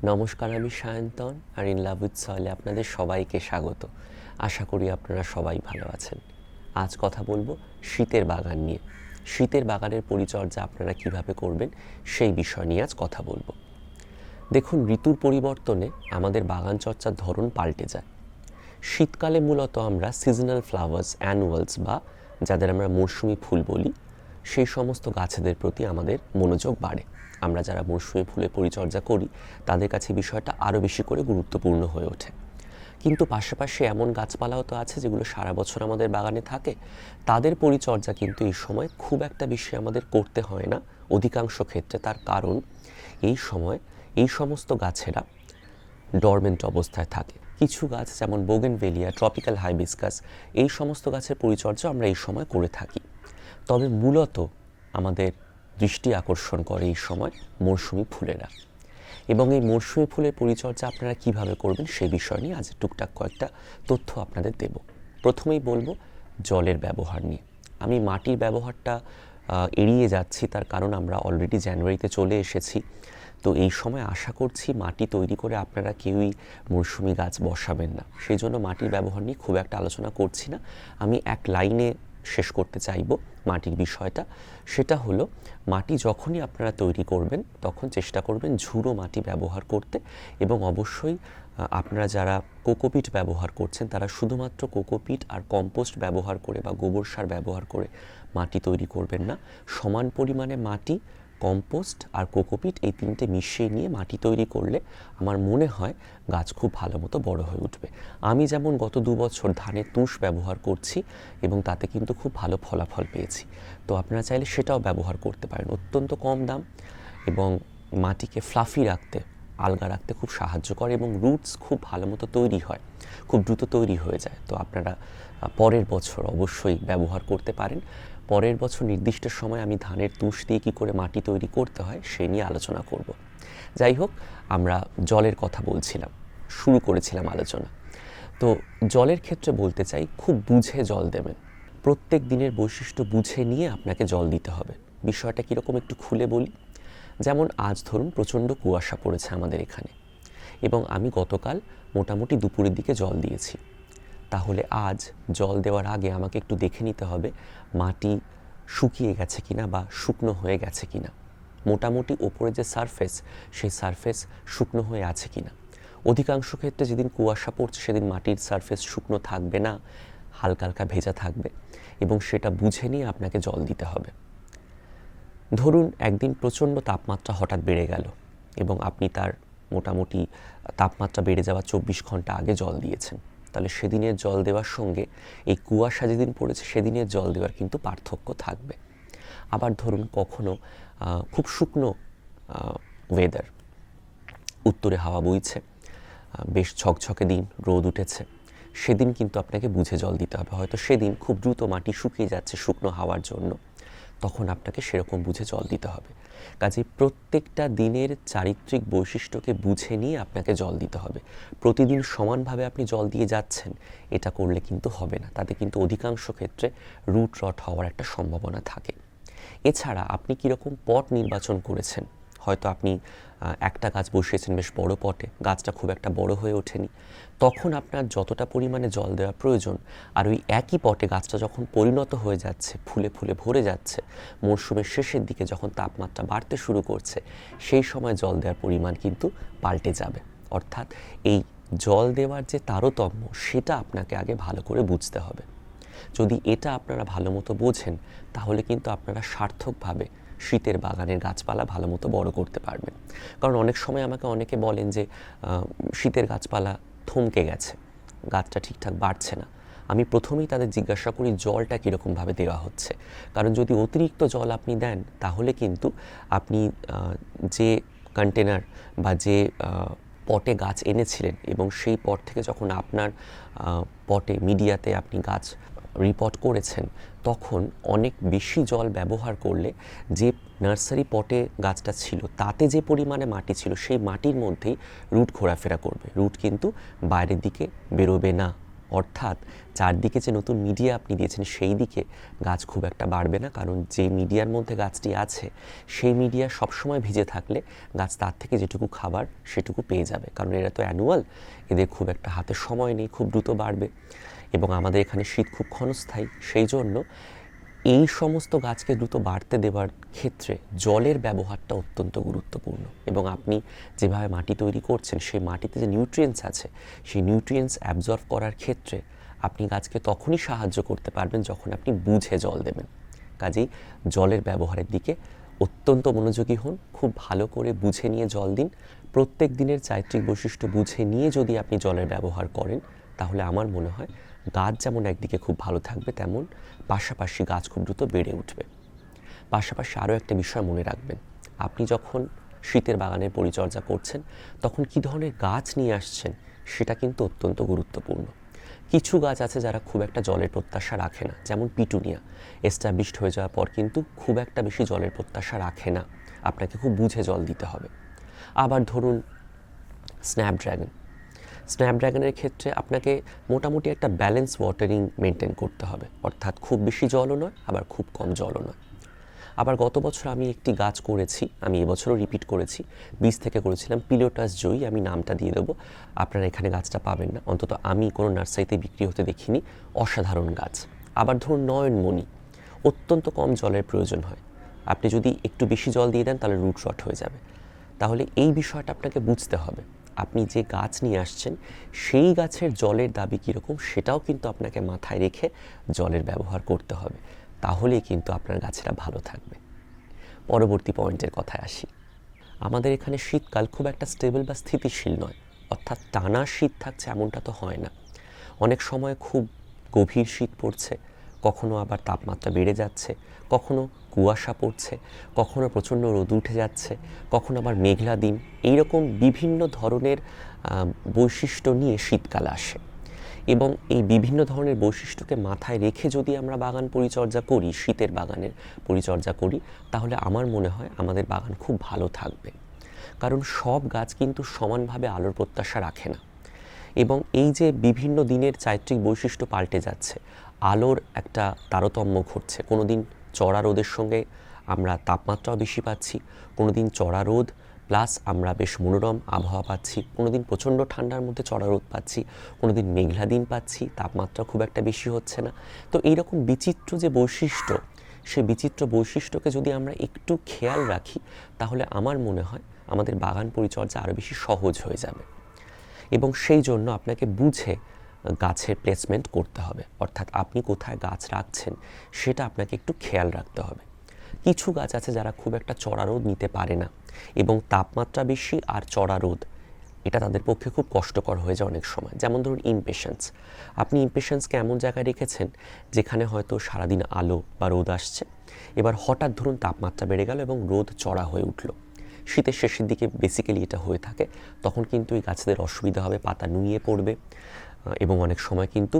নমস্কার, আমি সায়ন্তন আর in love with সয়েলে আপনাদের সবাইকে স্বাগত। আশা করি আপনারা সবাই ভালো আছেন। আজ কথা বলবো শীতের বাগান নিয়ে। শীতের বাগানের পরিচর্যা আপনারা কিভাবে করবেন সেই বিষয় নিয়ে আজ কথা বলবো। দেখুন, ঋতুর পরিবর্তনে আমাদের বাগান চর্চার ধরন পাল্টে যায়। শীতকালে মূলত আমরা সিজনাল ফ্লাওয়ার্স, অ্যানুয়ালস বা যাদের আমরা মরশুমি ফুল বলি, সেই সমস্ত গাছেদের প্রতি আমাদের মনোযোগ বাড়ে। আমরা যারা মরশুমি ফুলের পরিচর্যা করি তাদের কাছে বিষয়টা আরও বেশি করে গুরুত্বপূর্ণ হয়ে ওঠে। কিন্তু পাশাপাশি এমন গাছপালাও তো আছে যেগুলো সারা বছর আমাদের বাগানে থাকে, তাদের পরিচর্যা কিন্তু এই সময় খুব একটা বেশি আমাদের করতে হয় না অধিকাংশ ক্ষেত্রে। তার কারণ এই সময় এই সমস্ত গাছেরা ডরমেন্ট অবস্থায় থাকে। কিছু গাছ যেমন বোগেনভেলিয়া, ট্রপিক্যাল হাইবিস্কাস, এই সমস্ত গাছের পরিচর্যা আমরা এই সময় করে থাকি। তবে মূলত আমাদের দৃষ্টি আকর্ষণ করে এই সময় মরশুমি ফুলেরা, এবং এই মরশুমি ফুলের পরিচর্যা আপনারা কিভাবে করবেন সেই বিষয় নিয়ে আজ টুকটাক কয়েকটা তথ্য আপনাদের দেব। প্রথমেই বলবো জলের ব্যবহার নিয়ে। আমি মাটির ব্যবহারটা এড়িয়ে যাচ্ছি, তার কারণ আমরা অলরেডি জানুয়ারিতে চলে এসেছি। তো এই সময় আশা করছি মাটি তৈরি করে আপনারা কেউই মরশুমি গাছ বসাবেন না, সেই জন্য মাটির ব্যবহার নিয়ে খুব একটা আলোচনা করছি না। আমি এক লাইনে শেষ করতে চাইব মাটির বিষয়টা। সেটা হলো, মাটি যখনই আপনারা তৈরি করবেন তখন চেষ্টা করবেন ঝুড়ো মাটি ব্যবহার করতে, এবং অবশ্যই আপনারা যারা কোকোপিট ব্যবহার করছেন তারা শুধুমাত্র কোকোপিট আর কম্পোস্ট ব্যবহার করে বা গোবর সার ব্যবহার করে মাটি তৈরি করবেন না। সমান পরিমাণে মাটি, কম্পোস্ট আর কোকোপিট এই তিনটে মিশিয়ে নিয়ে মাটি তৈরি করলে আমার মনে হয় গাছ খুব ভালো মতো বড় হয়ে উঠবে। আমি যেমন গত 2 বছর ধানের তুষ ব্যবহার করছি এবং তাতে কিন্তু খুব ভালো ফলাফল পেয়েছি। তো আপনারা চাইলে সেটাও ব্যবহার করতে পারেন। অত্যন্ত কম দাম এবং মাটিকে ফ্লাফি রাখতে, আলগা রাখতে খুব সাহায্য করে, এবং রুটস খুব ভালো মতো তৈরি হয়, খুব দ্রুত তৈরি হয়ে যায়। তো আপনারা পরের বছর অবশ্যই ব্যবহার করতে পারেন। পরের বছর নির্দিষ্ট সময় আমি ধানের তুষ দিয়ে কী করে মাটি তৈরি করতে হয় সেই নিয়ে আলোচনা করব। যাই হোক, আমরা জলের কথা বলছিলাম, শুরু করেছিলাম আলোচনা। তো জলের ক্ষেত্রে বলতে চাই, খুব বুঝে জল দেবেন। প্রত্যেক দিনের বৈশিষ্ট্য বুঝে নিয়ে আপনাকে জল দিতে হবে। বিষয়টা কীরকম একটু খুলে বলি। যেমন আজ ধরুন প্রচণ্ড কুয়াশা পড়েছে আমাদের এখানে, এবং আমি গতকাল মোটামুটি দুপুরের দিকে জল দিয়েছি। তাহলে আজ জল দেওয়ার আগে আমাকে একটু দেখে নিতে হবে মাটি শুকিয়ে গেছে কিনা বা শুকনো হয়ে গেছে কিনা। মোটামুটি ওপরে যে সারফেস, সেই সারফেস শুকনো হয়ে আছে কিনা। অধিকাংশ ক্ষেত্রে যেদিন কুয়াশা পড়ছে সেদিন মাটির সারফেস শুকনো থাকবে না, হালকা হালকা ভেজা থাকবে, এবং সেটা বুঝে নিয়ে আপনাকে জল দিতে হবে। ধরুন একদিন প্রচণ্ড তাপমাত্রা হঠাৎ বেড়ে গেল এবং আপনি তার মোটামুটি তাপমাত্রা বেড়ে যাওয়া 24 ঘন্টা আগে জল দিয়েছেন, তাহলে সেদিনের জল দেওয়ার সঙ্গে এই কুয়াশা যেদিন পড়েছে সেদিনের জল দেওয়ার কিন্তু পার্থক্য থাকবে। আবার ধরুন কখনো খুব শুকনো ওয়েদার, উত্তরে হাওয়া বইছে, বেশ ঝকঝকে দিন, রোদ উঠেছে, সেদিন কিন্তু আপনাকে বুঝে জল দিতে হবে। হয়তো সেদিন খুব দ্রুত মাটি শুকিয়ে যাচ্ছে শুকনো হাওয়ার জন্য, তখন আপনাকে সেরকম বুঝে জল দিতে হবে। কাজেই প্রত্যেকটা দিনের চারিত্রিক বৈশিষ্ট্যকে বুঝে নিয়ে আপনাকে জল দিতে হবে। প্রতিদিন সমানভাবে আপনি জল দিয়ে যাচ্ছেন, এটা করলে কিন্তু হবে না। তাতে কিন্তু অধিকাংশ ক্ষেত্রে রুট রট হওয়ার একটা সম্ভাবনা থাকে। এছাড়া আপনি কীরকম পট নির্বাচন করেছেন, হয়তো আপনি একটা গাছ বসিয়েছেন বেশ বড় পটে, গাছটা খুব একটা বড় হয়ে ওঠেনি, তখন আপনার যতটা পরিমাণে জল দেওয়া প্রয়োজন, আর ওই একই পটে গাছটা যখন পরিণত হয়ে যাচ্ছে, ফুলে ফুলে ভরে যাচ্ছে, মরশুমের শেষের দিকে যখন তাপমাত্রা বাড়তে শুরু করছে, সেই সময় জল দেওয়ার পরিমাণ কিন্তু পাল্টে যাবে। অর্থাৎ এই জল দেওয়ার যে তারতম্য, সেটা আপনাকে আগে ভালো করে বুঝতে হবে। যদি এটা আপনারা ভালো মতো বোঝেন, তাহলে কিন্তু আপনারা সার্থকভাবে শীতের বাগানের গাছপালা ভালো মতো বড় করতে পারবেন। কারণ অনেক সময় আমাকে অনেকে বলেন যে শীতের গাছপালা থমকে গেছে, গাছটা ঠিকঠাক বাড়ছে না। আমি প্রথমেই তাদের জিজ্ঞাসা করি জলটা কীরকমভাবে দেওয়া হচ্ছে। কারণ যদি অতিরিক্ত জল আপনি দেন, তাহলে কিন্তু আপনি যে কন্টেনার বা যে পটে গাছ এনেছিলেন এবং সেই পট থেকে যখন আপনার পটে মিডিয়াতে আপনি গাছ রিপট করেছেন, তখন অনেক বেশি জল ব্যবহার করলে যে নার্সারি পটে গাছটা ছিল তাতে যে পরিমাণে মাটি ছিল, সেই মাটির মধ্যেই রুট ঘোরাফেরা করবে। রুট কিন্তু বাইরের দিকে বেরোবে না, অর্থাৎ চারদিকে যে নতুন মিডিয়া আপনি দিয়েছেন সেই দিকে গাছ খুব একটা বাড়বে না, কারণ যে মিডিয়ার মধ্যে গাছটি আছে সেই মিডিয়া সবসময় ভিজে থাকলে গাছ তার থেকে যেটুকু খাবার সেটুকু পেয়ে যাবে, কারণ এরা তো অ্যানুয়াল, এদের খুব একটা হাতে সময় নেই, খুব দ্রুত বাড়বে এবং আমাদের এখানে শীত খুব ক্ষণস্থায়ী। সেই জন্য এই সমস্ত গাছকে দ্রুত বাড়তে দেওয়ার ক্ষেত্রে জলের ব্যবহারটা অত্যন্ত গুরুত্বপূর্ণ এবং আপনি যেভাবে মাটি তৈরি করছেন সেই মাটিতে যে নিউট্রিয়েন্টস আছে সেই নিউট্রিয়েন্টস অ্যাবজর্ব করার ক্ষেত্রে আপনি গাছকে তখনই সাহায্য করতে পারবেন যখন আপনি বুঝে জল দেবেন। কাজেই জলের ব্যবহারের দিকে অত্যন্ত মনোযোগী হন, খুব ভালো করে বুঝে নিয়ে জল দিন। প্রত্যেক দিনের চারিত্রিক বৈশিষ্ট্য বুঝে নিয়ে যদি আপনি জলের ব্যবহার করেন তাহলে আমার মনে হয় গাছ যেমন একদিকে খুব ভালো থাকবে, তেমন পাশাপাশি গাছ খুব দ্রুত বেড়ে উঠবে। পাশাপাশি আরও একটা বিষয় মনে রাখবেন, আপনি যখন শীতের বাগানের পরিচর্যা করছেন তখন কী ধরনের গাছ নিয়ে আসছেন সেটা কিন্তু অত্যন্ত গুরুত্বপূর্ণ। কিছু গাছ আছে যারা খুব একটা জলের প্রত্যাশা রাখে না, যেমন পিটুনিয়া এস্টাবলিশড হয়ে যাওয়ার পর কিন্তু খুব একটা বেশি জলের প্রত্যাশা রাখে না, আপনাকে খুব বুঝে জল দিতে হবে। আবার ধরুন স্ন্যাপড্রাগনের ক্ষেত্রে আপনাকে মোটামুটি একটা ব্যালেন্স ওয়াটারিং মেনটেন করতে হবে, অর্থাৎ খুব বেশি জলও নয় আবার খুব কম জলও নয়। আবার গত বছর আমি একটি গাছ করেছি, আমি এবছরও রিপিট করেছি, বীজ থেকে করেছিলাম পিলোটাস জয়ী, আমি নামটা দিয়ে দেবো, আপনারা এখানে গাছটা পাবেন না, অন্তত আমি কোনো নার্সারিতে বিক্রি হতে দেখিনি, অসাধারণ গাছ। আবার ধরুন নয়নমণি, অত্যন্ত কম জলের প্রয়োজন হয়, আপনি যদি একটু বেশি জল দিয়ে দেন তাহলে রুট রট হয়ে যাবে। তাহলে এই বিষয়টা আপনাকে বুঝতে হবে, আপনি যে গাছ নিয়ে আসছেন সেই গাছের জলের দাবি কীরকম সেটাও কিন্তু আপনাকে মাথায় রেখে জলের ব্যবহার করতে হবে, তাহলেই কিন্তু আপনার গাছেরা ভালো থাকবে। পরবর্তী পয়েন্টের কথায় আসি, আমাদের এখানে শীতকাল খুব একটা স্টেবল বা স্থিতিশীল নয়, অর্থাৎ টানা শীত থাকছে এমনটা তো হয় না, অনেক সময় খুব গভীর শীত পড়ছে, কখনো আবার তাপমাত্রা বেড়ে যাচ্ছে, কখনো কুয়াশা পড়ছে, কখনো প্রচণ্ড রোদ উঠে যাচ্ছে, কখনো আবার মেঘলা দিন, এইরকম বিভিন্ন ধরনের বৈশিষ্ট্য নিয়ে শীতকাল আসে এবং এই বিভিন্ন ধরনের বৈশিষ্ট্যকে মাথায় রেখে যদি আমরা বাগান পরিচর্যা করি, শীতের বাগানের পরিচর্যা করি, তাহলে আমার মনে হয় আমাদের বাগান খুব ভালো থাকবে, কারণ সব গাছ কিন্তু সমানভাবে আলোর প্রত্যাশা রাখে না এবং এই যে বিভিন্ন দিনের চারিত্রিক বৈশিষ্ট্য পাল্টে যাচ্ছে, আলোর একটা তারতম্য ঘটছে, কোনো দিন চড়া রোদের সঙ্গে আমরা তাপমাত্রাও বেশি পাচ্ছি, কোনো দিন চড়া রোদ প্লাস আমরা বেশ মনোরম আবহাওয়া পাচ্ছি, কোনো দিন প্রচণ্ড ঠান্ডার মধ্যে চড়া রোদ পাচ্ছি, কোনো দিন মেঘলা দিন পাচ্ছি, তাপমাত্রা খুব একটা বেশি হচ্ছে না। তো এইরকম বিচিত্র যে বৈশিষ্ট্য, সেই বিচিত্র বৈশিষ্ট্যকে যদি আমরা একটু খেয়াল রাখি তাহলে আমার মনে হয় আমাদের বাগান পরিচর্যা আরও বেশি সহজ হয়ে যাবে এবং সেই জন্য আপনাকে বুঝে গাছের প্লেসমেন্ট করতে হবে, অর্থাৎ আপনি কোথায় গাছ রাখছেন সেটা আপনাকে একটু খেয়াল রাখতে হবে। কিছু গাছ আছে যারা খুব একটা চড়া রোদ নিতে পারে না এবং তাপমাত্রা বেশি আর চড়া রোদ এটা তাদের পক্ষে খুব কষ্টকর হয়ে যায় অনেক সময়, যেমন ধরুন ইমপেশেন্স, আপনি ইমপেশেন্সকে এমন জায়গায় রেখেছেন যেখানে হয়তো সারাদিন আলো বা রোদ আসছে, এবার হঠাৎ ধরুন তাপমাত্রা বেড়ে গেল এবং রোদ চড়া হয়ে উঠল, শীতের শেষের দিকে বেসিক্যালি এটা হয়ে থাকে, তখন কিন্তু এই গাছদের অসুবিধা হবে, পাতা নুয়ে পড়বে এবং অনেক সময় কিন্তু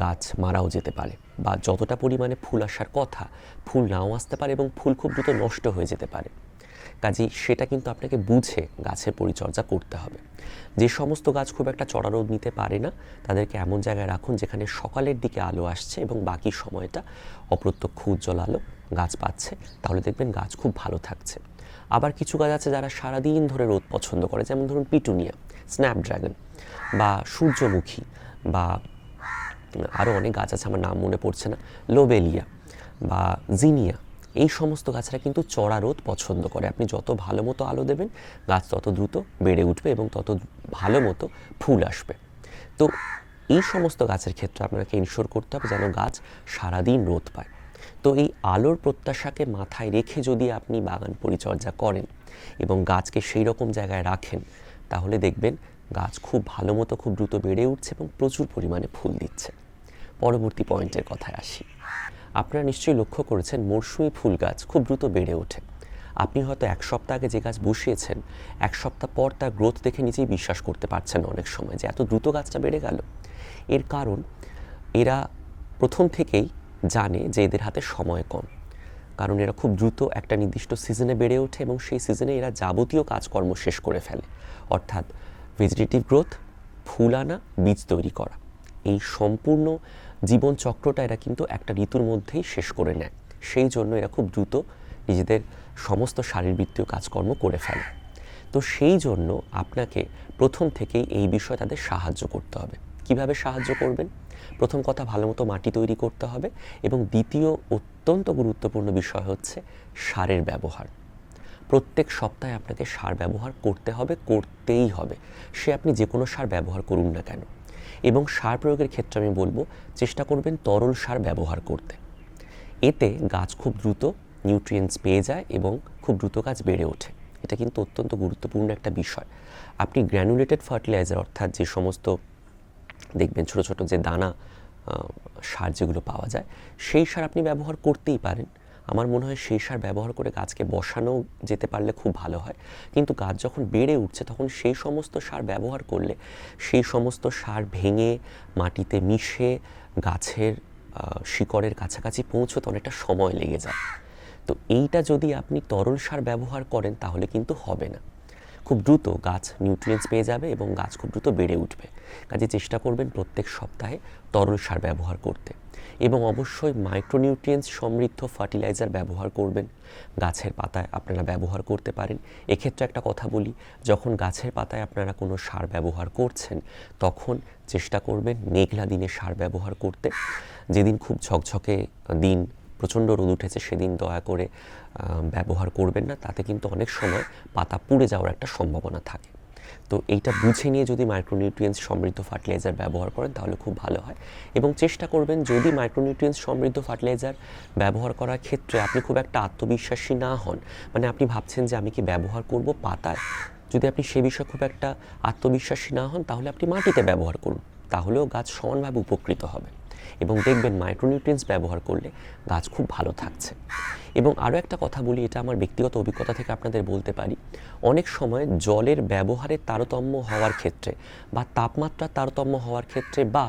গাছ মারাও যেতে পারে বা যতটা পরিমাণে ফুল আসার কথা ফুল নাও আসতে পারে এবং ফুল খুব দ্রুত নষ্ট হয়ে যেতে পারে। কাজেই সেটা কিন্তু আপনাকে বুঝে গাছের পরিচর্যা করতে হবে। যে সমস্ত গাছ খুব একটা চড়া রোদ নিতে পারে না তাদেরকে এমন জায়গায় রাখুন যেখানে সকালের দিকে আলো আসছে এবং বাকি সময়টা অপ্রত্যক্ষ উজ্জ্বল আলো গাছ পাচ্ছে, তাহলে দেখবেন গাছ খুব ভালো থাকছে। আবার কিছু গাছ আছে যারা সারাদিন ধরে রোদ পছন্দ করে, যেমন ধরুন পিটুনিয়া, স্ন্যাপড্রাগন বা সূর্যমুখী বা আরও অনেক গাছ আছে আমার নাম মনে পড়ছে না, লোবেলিয়া বা জিনিয়া, এই সমস্ত গাছরা কিন্তু চড়া রোদ পছন্দ করে, আপনি যত ভালো মতো আলো দেবেন গাছ তত দ্রুত বেড়ে উঠবে এবং তত ভালো মতো ফুল আসবে। তো এই সমস্ত গাছের ক্ষেত্রে আপনাকে ইনশিওর করতে হবে যেন গাছ সারাদিন রোদ পায়। তো এই আলোর প্রত্যাশাকে মাথায় রেখে যদি আপনি বাগান পরিচর্যা করেন এবং গাছকে সেই রকম জায়গায় রাখেন তাহলে দেখবেন গাছ খুব ভালো মতো খুব দ্রুত বেড়ে উঠছে এবং প্রচুর পরিমাণে ফুল দিচ্ছে। পরবর্তী পয়েন্টের কথায় আসি, আপনারা নিশ্চয়ই লক্ষ্য করেছেন মরশুমি ফুল গাছ খুব দ্রুত বেড়ে ওঠে, আপনি হয়তো এক সপ্তাহ আগে যে গাছ বসিয়েছেন এক সপ্তাহ পর তার গ্রোথ দেখে নিজেই বিশ্বাস করতে পারছেন না অনেক সময় যে এত দ্রুত গাছটা বেড়ে গেল। এর কারণ এরা প্রথম থেকেই জানে যে এদের হাতে সময় কম, কারণ এরা খুব দ্রুত একটা নির্দিষ্ট সিজনে বেড়ে ওঠে এবং সেই সিজনে এরা যাবতীয় কাজকর্ম শেষ করে ফেলে, অর্থাৎ ভেজিটেটিভ গ্রোথ, ফুল আনা, বীজ তৈরি করা, এই সম্পূর্ণ জীবন চক্রটা এরা কিন্তু একটা ঋতুর মধ্যেই শেষ করে নেয়। সেই জন্য এরা খুব দ্রুত নিজেদের সমস্ত শারীরবৃত্তীয় কাজকর্ম করে ফেলে। তো সেই জন্য আপনাকে প্রথম থেকেই এই বিষয়ে তাদের সাহায্য করতে হবে। কিভাবে সাহায্য করবেন? প্রথম কথা, ভালো মতো মাটি তৈরি করতে হবে, এবং দ্বিতীয় অত্যন্ত গুরুত্বপূর্ণ বিষয় হচ্ছে সারের ব্যবহার। প্রত্যেক সপ্তাহে আপনাকে সার ব্যবহার করতে হবে, করতেই হবে, সে আপনি যে কোনো সার ব্যবহার করুন না কেন। এবং সার প্রয়োগের ক্ষেত্রে আমি বলবো চেষ্টা করবেন তরল সার ব্যবহার করতে। এতে গাছ খুব দ্রুত নিউট্রিয়েন্টস পেয়ে যায় এবং খুব দ্রুত গাছ বেড়ে ওঠে। এটা কিন্তু অত্যন্ত গুরুত্বপূর্ণ একটা বিষয়। আপনি গ্র্যানুলেটেড ফার্টিলাইজার, অর্থাৎ যে সমস্ত দেখবেন ছোট ছোট যে দানা সার যেগুলো পাওয়া যায়, সেই সার আপনি ব্যবহার করতেই পারেন। আমার মনে হয় সেই সার ব্যবহার করে গাছকে বসানো যেতে পারলে খুব ভালো হয়। কিন্তু গাছ যখন বেড়ে উঠছে তখন সেই সমস্ত সার ব্যবহার করলে সেই সমস্ত সার ভেঙে মাটিতে মিশে গাছের শিকড়ের কাছাকাছি পৌঁছতে অনেকটা সময় লেগে যায়। তো এইটা যদি আপনি তরল সার ব্যবহার করেন তাহলে কিন্তু হবে না। খুব দ্রুত গাছ নিউট্রিয়েন্টস পেয়ে যাবে এবং গাছ খুব দ্রুত বেড়ে উঠবে। কাজে চেষ্টা করবেন প্রত্যেক সপ্তাহে তরল সার ব্যবহার করতে, এবং অবশ্যই মাইক্রোনিউট্রিয়েন্টস সমৃদ্ধ ফার্টিলাইজার ব্যবহার করবেন। গাছের পাতায় আপনারা ব্যবহার করতে পারেন। এক্ষেত্রে একটা কথা বলি, যখন গাছের পাতায় আপনারা কোনো সার ব্যবহার করছেন তখন চেষ্টা করবেন মেঘলা দিনে সার ব্যবহার করতে। যেদিন খুব ঝকঝকে দিন, প্রচণ্ড রোদ উঠেছে, সেদিন দয়া করে ব্যবহার করবেন না, তাতে কিন্তু অনেক সময় পাতা পুড়ে যাওয়ার একটা সম্ভাবনা থাকে। তো এইটা বুঝে নিয়ে যদি মাইক্রোনিউট্রিয়েন্টস সমৃদ্ধ ফার্টিলাইজার ব্যবহার করেন তাহলে খুব ভালো হয়। এবং চেষ্টা করবেন যদি মাইক্রোনিউট্রিয়েন্টস সমৃদ্ধ ফার্টিলাইজার ব্যবহার করার ক্ষেত্রে আপনি খুব একটা আত্মবিশ্বাসী না হন, মানে আপনি ভাবছেন যে আমি কি ব্যবহার করব পাতায়, যদি আপনি সে বিষয়ে খুব একটা আত্মবিশ্বাসী না হন তাহলে আপনি মাটিতে ব্যবহার করুন, তাহলেও গাছ সমানভাবে উপকৃত হবে। এবং দেখবেন মাইক্রোনিউট্রিয়েন্টস ব্যবহার করলে গাছ খুব ভালো থাকছে। এবং আরও একটা কথা বলি, এটা আমার ব্যক্তিগত অভিজ্ঞতা থেকে আপনাদের বলতে পারি, অনেক সময় জলের ব্যবহারের তারতম্য হওয়ার ক্ষেত্রে বা তাপমাত্রার তারতম্য হওয়ার ক্ষেত্রে বা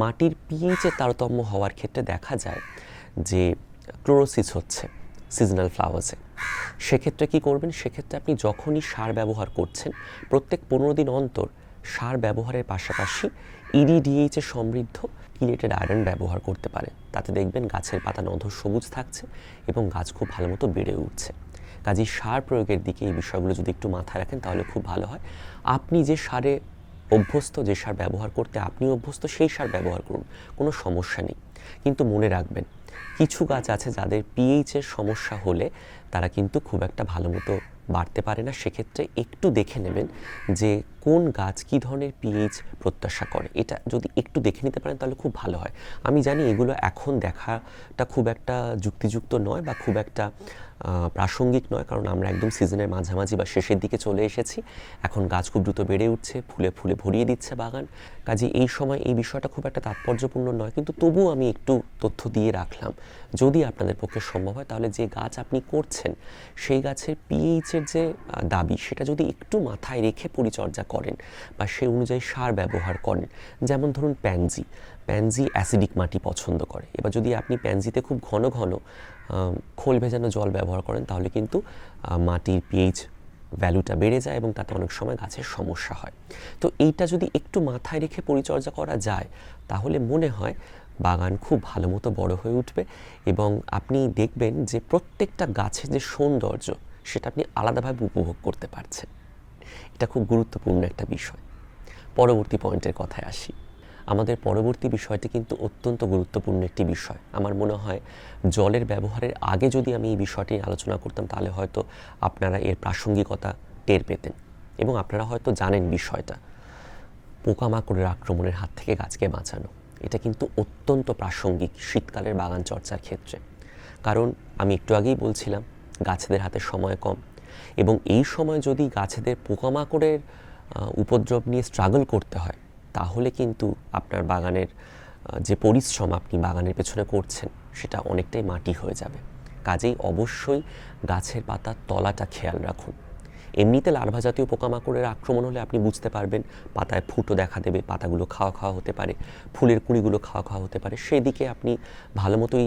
মাটির পিএইচের তারতম্য হওয়ার ক্ষেত্রে দেখা যায় যে ক্লোরোসিস হচ্ছে সিজনাল ফ্লাওয়ার্সে। সেক্ষেত্রে কী করবেন? সেক্ষেত্রে আপনি যখনই সার ব্যবহার করছেন প্রত্যেক 15 দিন অন্তর সার ব্যবহারের পাশাপাশি ইডিডিএইচে সমৃদ্ধ কিলেটেড আয়রন ব্যবহার করতে পারেন। তাতে দেখবেন গাছের পাতা নধর সবুজ থাকছে এবং গাছ খুব ভালো মতো বেড়ে উঠছে। কাজেই সার প্রয়োগের দিকে এই বিষয়গুলো যদি একটু মাথায় রাখেন তাহলে খুব ভালো হয়। আপনি যে সারে অভ্যস্ত, যে সার ব্যবহার করতে আপনি অভ্যস্ত, সেই সার ব্যবহার করুন, কোনো সমস্যা নেই। কিন্তু মনে রাখবেন কিছু গাছ আছে যাদের পিএইচের সমস্যা হলে তারা কিন্তু খুব একটা ভালো মতো বাড়তে পারে না। সেক্ষেত্রে একটু দেখে নেবেন যে কোন গাছ কী ধরনের পিএইচ প্রত্যাশা করে। এটা যদি একটু দেখে নিতে পারেন তাহলে খুব ভালো হয়। আমি জানি এগুলো এখন দেখাটা খুব একটা যুক্তিযুক্ত নয় বা খুব একটা প্রাসঙ্গিক নয়, কারণ আমরা একদম সিজনের মাঝামাঝি বা শেষের দিকে চলে এসেছি। এখন গাছ খুব দ্রুত বেড়ে উঠছে, ফুলে ফুলে ভরিয়ে দিচ্ছে বাগান। কাজে এই সময় এই বিষয়টা খুব একটা তাৎপর্যপূর্ণ নয়, কিন্তু তবুও আমি একটু তথ্য দিয়ে রাখলাম। যদি আপনাদের পক্ষে সম্ভব হয় তাহলে যে গাছ আপনি করছেন সেই গাছের পিএইচের যে দাবি সেটা যদি একটু মাথায় রেখে পরিচর্যা করেন বা সেই অনুযায়ী সার ব্যবহার করেন, যেমন ধরুন প্যানজি অ্যাসিডিক মাটি পছন্দ করে। এবার যদি আপনি প্যানজিতে খুব ঘন ঘন খোল ভেজানো জল ব্যবহার করেন তাহলে কিন্তু মাটির পিএইচ ভ্যালুটা বেড়ে যায় এবং তাতে অনেক সময় গাছের সমস্যা হয়। তো এইটা যদি একটু মাথায় রেখে পরিচর্যা করা যায় তাহলে মনে হয় বাগান খুব ভালো মতো বড় হয়ে উঠবে এবং আপনি দেখবেন যে প্রত্যেকটা গাছের যে সৌন্দর্য সেটা আপনি আলাদাভাবে উপভোগ করতে পারছেন। এটা খুব গুরুত্বপূর্ণ একটা বিষয়। পরবর্তী পয়েন্টের কথায় আসি। আমাদের পরবর্তী বিষয়টি কিন্তু অত্যন্ত গুরুত্বপূর্ণ একটি বিষয়। আমার মনে হয় জলের ব্যবহারের আগে যদি আমি এই বিষয়টি আলোচনা করতাম তাহলে হয়তো আপনারা এর প্রাসঙ্গিকতা টের পেতেন এবং আপনারা হয়তো জানেন বিষয়টা। পোকামাকড়ের আক্রমণের হাত থেকে গাছকে বাঁচানো, এটা কিন্তু অত্যন্ত প্রাসঙ্গিক শীতকালের বাগান চর্চার ক্ষেত্রে। কারণ আমি একটু আগেই বলছিলাম গাছেদের হাতে সময় কম, এবং এই সময় যদি গাছেদের পোকামাকড়ের উপদ্রব নিয়ে স্ট্রাগল করতে হয় তাহলে কিন্তু আপনার বাগানের যে পরিশ্রম আপনি বাগানের পেছনে করছেন সেটা অনেকটাই মাটি হয়ে যাবে। কাজেই অবশ্যই গাছের পাতার তলাটা খেয়াল রাখুন। এমনিতে লার্ভা জাতীয় পোকামাকড়ের আক্রমণ হলে আপনি বুঝতে পারবেন পাতায় ফুটো দেখা দেবে, পাতাগুলো খাওয়া খাওয়া হতে পারে, ফুলের কুঁড়িগুলো খাওয়া খাওয়া হতে পারে। সেদিকে আপনি ভালো মতোই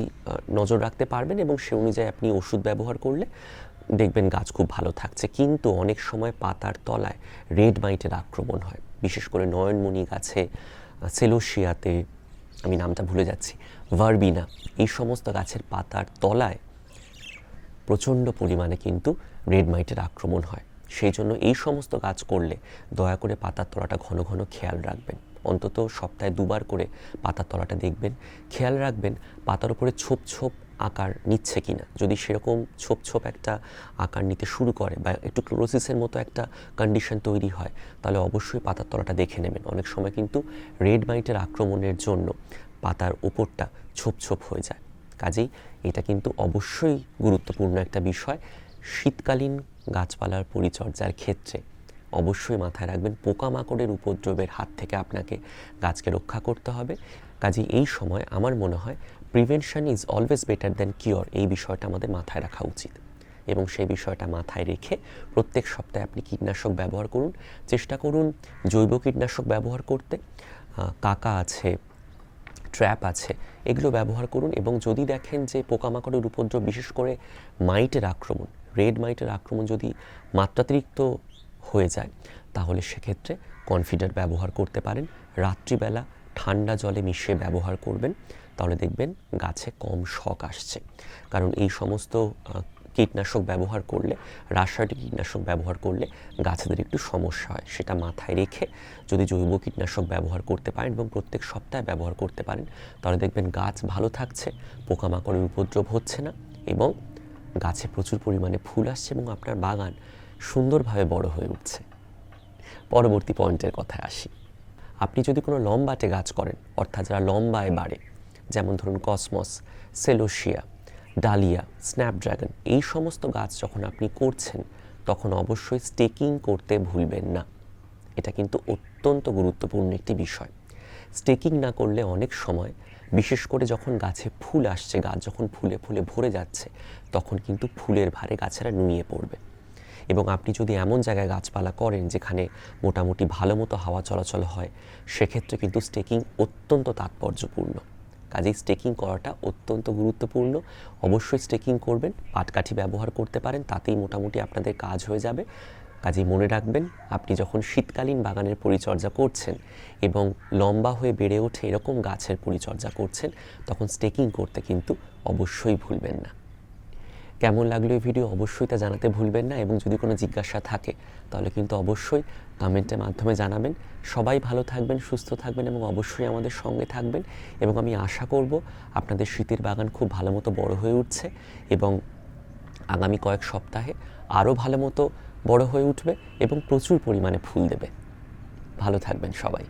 নজর রাখতে পারবেন এবং সে অনুযায়ী আপনি ওষুধ ব্যবহার করলে দেখবেন গাছ খুব ভালো থাকছে। কিন্তু অনেক সময় পাতার তলায় রেড মাইটের আক্রমণ হয়, বিশেষ করে নয়নমণি গাছে সেলোসিয়াতে, আমি নামটা ভুলে যাচ্ছি, ভার্বিনা, এই সমস্ত গাছের পাতার তলায় প্রচণ্ড পরিমাণে কিন্তু রেড মাইটের আক্রমণ হয়। সেই জন্য এই সমস্ত গাছ করলে দয়া করে পাতার তলাটা ঘন ঘন খেয়াল রাখবেন। অন্তত সপ্তাহে 2 বার করে পাতার তলাটা দেখবেন, খেয়াল রাখবেন পাতার উপরে ছোপ ছোপ আকার নিচ্ছে কিনা। যদি সেরকম ছোপ ছোপ একটা আকার নিতে শুরু করে বা একটু ক্লোরোসিসের মতো একটা কন্ডিশন তৈরি হয়, তাহলে অবশ্যই পাতার তলাটা দেখে নেবেন। অনেক সময় কিন্তু রেড মাইটের আক্রমণের জন্য পাতার ওপরটা ছোপ ছোপ হয়ে যায়। কাজেই এটা কিন্তু অবশ্যই গুরুত্বপূর্ণ একটা বিষয়। শীতকালীন গাছপালার পরিচর্যার ক্ষেত্রে অবশ্যই মাথায় রাখবেন পোকামাকড়ের উপদ্রবের হাত থেকে আপনাকে গাছকে রক্ষা করতে হবে। কাজেই এই সময় আমার মনে হয় prevention is always better than cure, এই বিষয়টা আমাদের মাথায় রাখা উচিত। এবং সেই বিষয়টা মাথায় রেখে প্রত্যেক সপ্তাহে আপনি কীটনাশক ব্যবহার করুন। চেষ্টা করুন জৈব কীটনাশক ব্যবহার করতে। কাকা আছে, ট্র্যাপ আছে, এগুলো ব্যবহার করুন। এবং যদি দেখেন যে পোকামাকড়ের উপদ্রব, বিশেষ করে মাইটের আক্রমণ, রেড মাইটের আক্রমণ যদি মাত্রাতিরিক্ত হয়ে যায়, তাহলে সেক্ষেত্রে কনফিডার ব্যবহার করতে পারেন। রাত্রিবেলা ঠান্ডা জলে মিশিয়ে ব্যবহার করবেন, তাহলে দেখবেন গাছে কম শক আসছে। কারণ এই সমস্ত কীটনাশক ব্যবহার করলে, রাসায়নিক কীটনাশক ব্যবহার করলে গাছেদের একটু সমস্যা হয়। সেটা মাথায় রেখে যদি জৈব কীটনাশক ব্যবহার করতে পারেন এবং প্রত্যেক সপ্তাহে ব্যবহার করতে পারেন, তাহলে দেখবেন গাছ ভালো থাকছে, পোকামাকড়ের উপদ্রব হচ্ছে না এবং গাছে প্রচুর পরিমাণে ফুল আসছে এবং আপনার বাগান সুন্দরভাবে বড় হয়ে উঠছে। পরবর্তী পয়েন্টের কথায় আসি। আপনি যদি কোনো লম্বাটে গাছ করেন, অর্থাৎ যারা লম্বায় বাড়ে, যেমন ধরুন কসমস, সেলোসিয়া, ডালিয়া, স্ন্যাপড্রাগন, এই সমস্ত গাছ যখন আপনি করছেন তখন অবশ্যই স্টেকিং করতে ভুলবেন না। এটা কিন্তু অত্যন্ত গুরুত্বপূর্ণ একটি বিষয়। স্টেকিং না করলে অনেক সময়, বিশেষ করে যখন গাছে ফুল আসছে, গাছ যখন ফুলে ফুলে ভরে যাচ্ছে, তখন কিন্তু ফুলের ভারে গাছেরা নুয়ে পড়বে। এবং আপনি যদি এমন জায়গায় গাছপালা করেন যেখানে মোটামুটি ভালো মতো হাওয়া চলাচল হয়, সেক্ষেত্রে কিন্তু স্টেকিং অত্যন্ত তাৎপর্যপূর্ণ। কাজেই স্টেকিং করাটা অত্যন্ত গুরুত্বপূর্ণ। অবশ্যই স্টেকিং করবেন, পাটকাঠি ব্যবহার করতে পারেন, তাতেই মোটামুটি আপনাদের কাজ হয়ে যাবে। কাজেই মনে রাখবেন, আপনি যখন শীতকালীন বাগানের পরিচর্যা করছেন এবং লম্বা হয়ে বেড়ে ওঠে এরকম গাছের পরিচর্যা করছেন, তখন স্টেকিং করতে কিন্তু অবশ্যই ভুলবেন না। কেমন লাগলো এই ভিডিও অবশ্যই তা জানাতে ভুলবেন না। এবং যদি কোনো জিজ্ঞাসা থাকে তাহলে কিন্তু অবশ্যই কমেন্টের মাধ্যমে জানাবেন। সবাই ভালো থাকবেন, সুস্থ থাকবেন এবং অবশ্যই আমাদের সঙ্গে থাকবেন। এবং আমি আশা করব আপনাদের শীতের বাগান খুব ভালো মতো বড় হয়ে উঠছে এবং আগামী কয়েক সপ্তাহে আরও ভালো মতো বড় হয়ে উঠবে এবং প্রচুর পরিমাণে ফুল দেবে। ভালো থাকবেন সবাই।